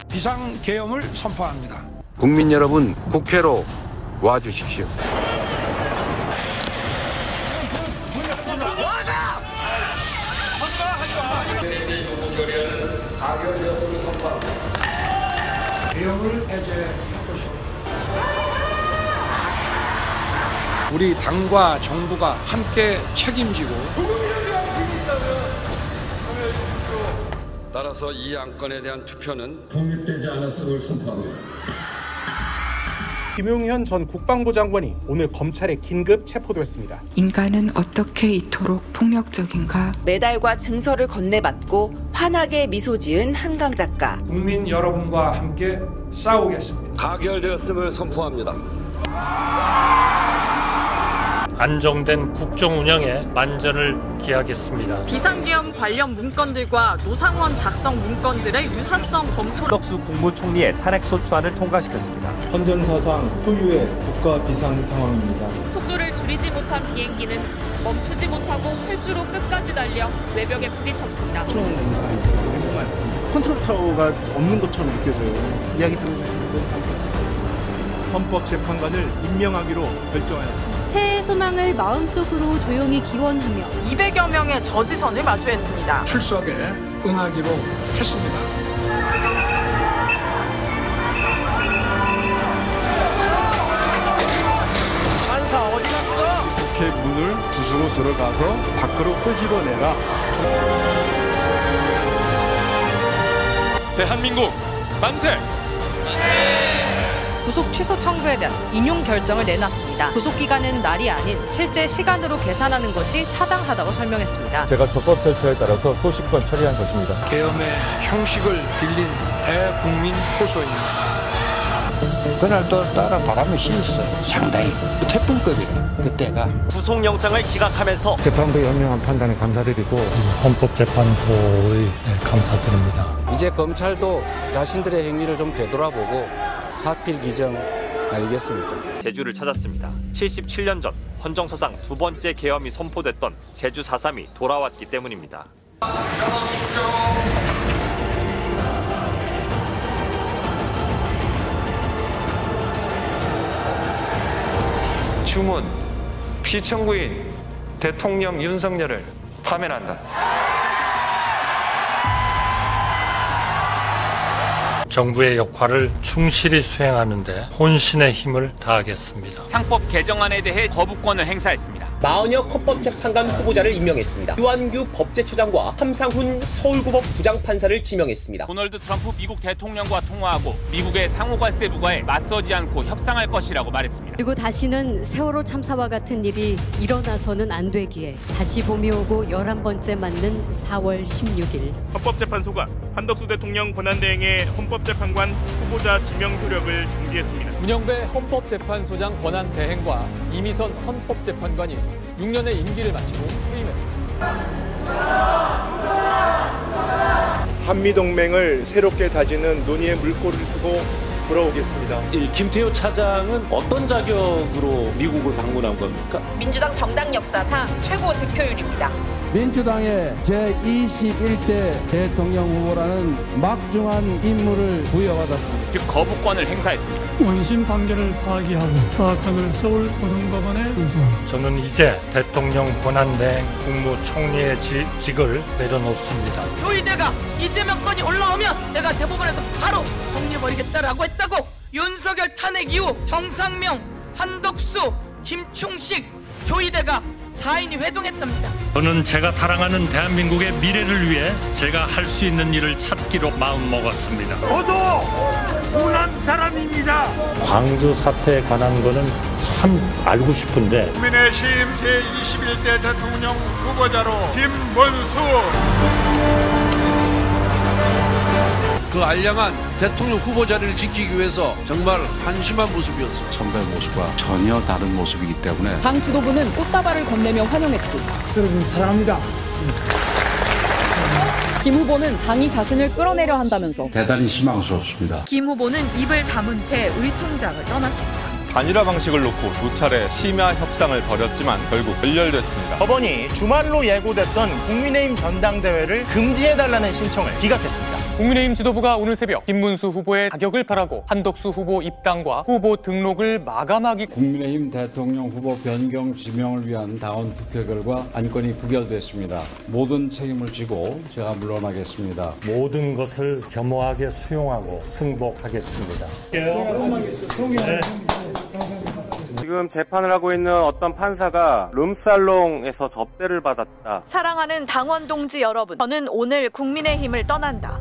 비상계엄을 선포합니다. 국민 여러분, 국회로 와주십시오. 계엄을 해제할 것입니다. 우리 당과 정부가 함께 책임지고 따라서 이 안건에 대한 투표는 성립되지 않았음을 선포합니다. 김용현 전 국방부 장관이 오늘 검찰에 긴급 체포됐습니다. 인간은 어떻게 이토록 폭력적인가? 메달과 증서를 건네받고 환하게 미소 지은 한강 작가. 국민 여러분과 함께 싸우겠습니다. 가결되었음을 선포합니다. 안정된 국정 운영에 만전을 기하겠습니다. 비상계엄 관련 문건들과 노상원 작성 문건들의 유사성 검토. 한덕수 국무총리의 탄핵소추안을 통과시켰습니다. 헌정사상 초유의 국가 비상 상황입니다. 속도를 줄이지 못한 비행기는 멈추지 못하고 활주로 끝까지 달려 외벽에 부딪혔습니다. 컨트롤 타워가 없는 것처럼 느껴져요. 이야기 들어보면 헌법재판관을 임명하기로 결정하였습니다. 새해 소망을 마음속으로 조용히 기원하며 200여 명의 저지선을 마주했습니다. 출석에 응하기로 했습니다. 판사 어디 갔어? 국회 문을 부수고 들어가서 밖으로 끄집어내라. 대한민국 만세! 구속 취소 청구에 대한 인용 결정을 내놨습니다. 구속 기간은 날이 아닌 실제 시간으로 계산하는 것이 타당하다고 설명했습니다. 제가 적법 절차에 따라서 소식권 처리한 것입니다. 계엄의 형식을 빌린 대국민 호소입니다. 그날도 따라 바람이 시했어요. 상당히 태풍급이에요. 그때가 구속영장을 기각하면서 재판부의 현명한 판단에 감사드리고 헌법재판소의 감사드립니다. 이제 검찰도 자신들의 행위를 좀 되돌아보고 사필 기정 아니겠습니까? 제주를 찾았습니다. 77년 전 헌정사상 두 번째 계엄이 선포됐던 제주 4.3이 돌아왔기 때문입니다. 주문, 피청구인 대통령 윤석열을 파면한다. 정부의 역할을 충실히 수행하는 데 혼신의 힘을 다하겠습니다. 상법 개정안에 대해 거부권을 행사했습니다. 마은혁 헌법재판관 후보자를 임명했습니다. 유한규 법제처장과 함상훈 서울고법 부장판사를 지명했습니다. 도널드 트럼프 미국 대통령과 통화하고 미국의 상호관세 부과에 맞서지 않고 협상할 것이라고 말했습니다. 그리고 다시는 세월호 참사와 같은 일이 일어나서는 안 되기에 다시 봄이 오고 11번째 맞는 4월 16일 헌법재판소가 한덕수 대통령 권한대행의 헌법재판관 후보자 지명 효력을 정지했습니다. 문영배 헌법재판소장 권한대행과 이미선 헌법재판관이 6년의 임기를 마치고 퇴임했습니다. 한미동맹을 새롭게 다지는 논의의 물꼬를 두고 돌아오겠습니다. 김태효 차장은 어떤 자격으로 미국을 방문한 겁니까? 민주당 정당 역사상 최고 득표율입니다. 민주당의 제21대 대통령 후보라는 막중한 임무를 부여받았습니다. 즉 거부권을 행사했습니다. 원심 판결을 파기하고 파악함을 서울고등법원에 운송합니다. 저는 이제 대통령 권한대행 국무총리의 직을 내려놓습니다. 조이대가 이재명 건이 올라오면 내가 대법원에서 바로 정리해버리겠다라고 했다고. 윤석열 탄핵 이후 정상명, 한덕수, 김충식, 조이대가 4인이 회동했답니다. 저는 제가 사랑하는 대한민국의 미래를 위해 제가 할 수 있는 일을 찾기로 마음먹었습니다. 저도 호남 사람입니다. 광주 사태에 관한 거는 참 알고 싶은데 국민의힘 제21대 대통령 후보자로 김문수. 그 알량한 대통령 후보자를 지키기 위해서 정말 한심한 모습이었습니다. 선배 모습과 전혀 다른 모습이기 때문에 당 지도부는 꽃다발을 건네며 환영했고 여러분 사랑합니다. 김 후보는 당이 자신을 끌어내려 한다면서 대단히 실망스럽습니다. 김 후보는 입을 다문 채 의 총장을 떠났습니다. 단일화 방식을 놓고 2차례 심야 협상을 벌였지만 결국 결렬됐습니다. 법원이 주말로 예고됐던 국민의힘 전당대회를 금지해달라는 신청을 기각했습니다. 국민의힘 지도부가 오늘 새벽 김문수 후보의 자격을 바라고 한덕수 후보 입당과 후보 등록을 마감하기. 국민의힘 대통령 후보 변경 지명을 위한 당원 투표 결과 안건이 부결됐습니다. 모든 책임을 지고 제가 물러나겠습니다. 모든 것을 겸허하게 수용하고 승복하겠습니다. 지금 재판을 하고 있는 어떤 판사가 룸살롱에서 접대를 받았다. 사랑하는 당원 동지 여러분, 저는 오늘 국민의힘을 떠난다.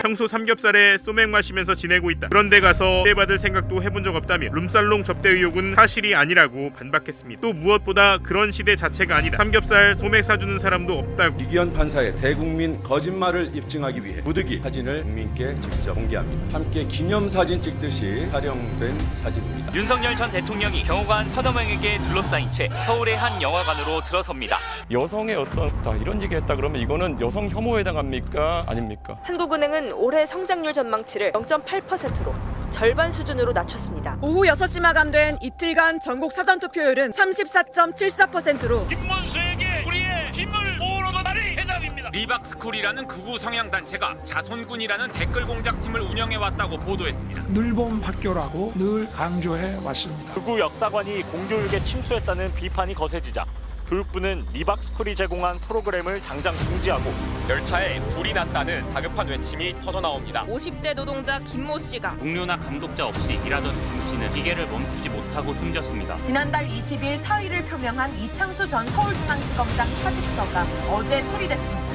평소 삼겹살에 소맥 마시면서 지내고 있다. 그런데 가서 떼받을 생각도 해본 적 없다며 룸살롱 접대 의혹은 사실이 아니라고 반박했습니다. 또 무엇보다 그런 시대 자체가 아니다. 삼겹살 소맥 사주는 사람도 없다고. 이기현 판사의 대국민 거짓말을 입증하기 위해 부득이 사진을 국민께 직접 공개합니다. 함께 기념사진 찍듯이 촬영된 사진입니다. 윤석열 전 대통령이 경호관 서너 명에게 둘러싸인 채 서울의 한 영화관으로 들어섭니다. 여성의 어떤 이런 얘기했다 그러면 이거는 여성 혐오에 해당합니까? 아닙니까? 한국은행은 올해 성장률 전망치를 0.8%로 절반 수준으로 낮췄습니다. 오후 6시 마감된 이틀간 전국 사전투표율은 34.74%로 김문수에게 우리의 힘을 모으는 날이 해답입니다. 리박스쿨이라는 극우 성향 단체가 자손군이라는 댓글 공작팀을 운영해왔다고 보도했습니다. 늘봄 학교라고 늘 강조해 왔습니다. 극우 역사관이 공교육에 침투했다는 비판이 거세지자 교육부는 리박스쿨이 제공한 프로그램을 당장 중지하고 열차에 불이 났다는 다급한 외침이 터져나옵니다. 50대 노동자 김모 씨가 동료나 감독자 없이 일하던 김 씨는 기계를 멈추지 못하고 숨졌습니다. 지난달 20일 사의를 표명한 이창수 전 서울중앙지검장 사직서가 어제 수리됐습니다.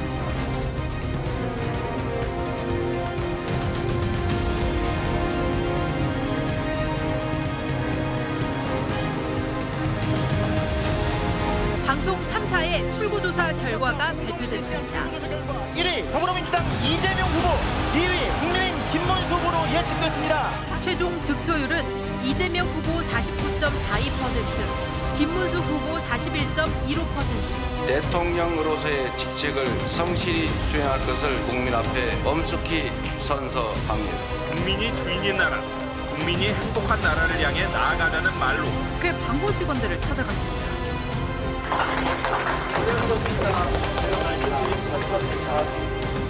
방송 3사의 출구조사 결과가 발표됐습니다. 1위 더불어민주당 이재명 후보, 2위 국민의힘 김문수 후보로 예측됐습니다. 최종 득표율은 이재명 후보 49.42%, 김문수 후보 41.15%. 대통령으로서의 직책을 성실히 수행할 것을 국민 앞에 엄숙히 선서합니다. 국민이 주인인 나라, 국민이 행복한 나라를 향해 나아가자는 말로 꽤 광고 직원들을 찾아갔습니다.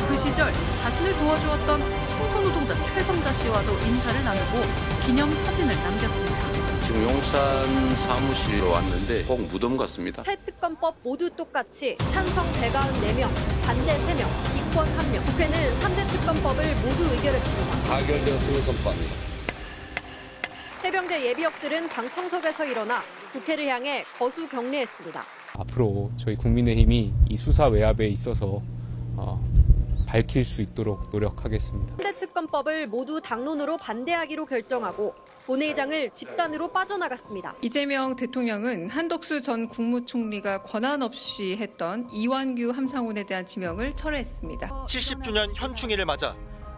그 시절 자신을 도와주었던 청소노동자 최성자 씨와도 인사를 나누고 기념사진을 남겼습니다. 지금 용산 사무실로 왔는데 꼭 무덤 같습니다. 새 특검법 모두 똑같이 찬성 194명, 반대 3명, 기권 1명. 국회는 3대 특검법을 모두 의결했습니다. 가결되었음을 선포합니다. 해병대 예비역들은 방청석에서 일어나 국회를 향해 거수 격례했습니다. 앞으로 저희 국민의힘이 이 수사 외압에 있어서 밝힐 수 있도록 노력하겠습니다. 3대 특검법을 모두 당론으로 반대하기로 결정하고 본회의장을 집단으로 빠져나갔습니다. 이재명 대통령은 한덕수 전 국무총리가 권한 없이 했던 이완규 함상훈에 대한 지명을 철회했습니다. 70주년 현충일을 맞아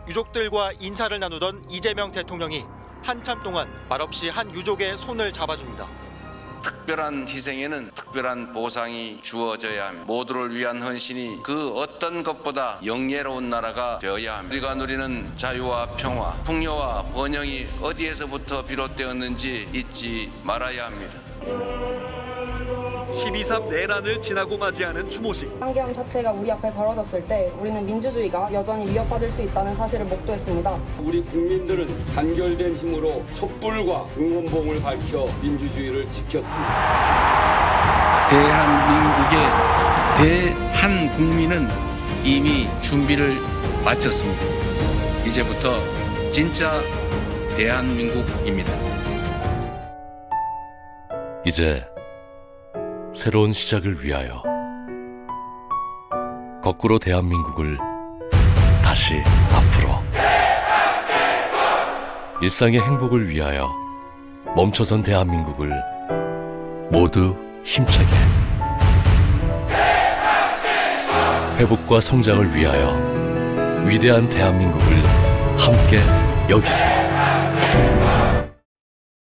유족들과 인사를 나누던 이재명 대통령이 한참 동안 말없이 한 유족의 손을 잡아줍니다. 특별한 희생에는 특별한 보상이 주어져야 합니다. 모두를 위한 헌신이 그 어떤 것보다 영예로운 나라가 되어야 합니다. 우리가 누리는 자유와 평화, 풍요와 번영이 어디에서부터 비롯되었는지 잊지 말아야 합니다. 12.3 내란을 지나고 맞이하는 추모식. 한계암 사태가 우리 앞에 벌어졌을 때 우리는 민주주의가 여전히 위협받을 수 있다는 사실을 목도했습니다. 우리 국민들은 단결된 힘으로 촛불과 응원봉을 밝혀 민주주의를 지켰습니다. 대한민국의 대한국민은 이미 준비를 마쳤습니다. 이제부터 진짜 대한민국입니다. 이제 새로운 시작을 위하여 거꾸로 대한민국을 다시 앞으로 일상의 행복을 위하여 멈춰선 대한민국을 모두 힘차게 회복과 성장을 위하여 위대한 대한민국을 함께 여기서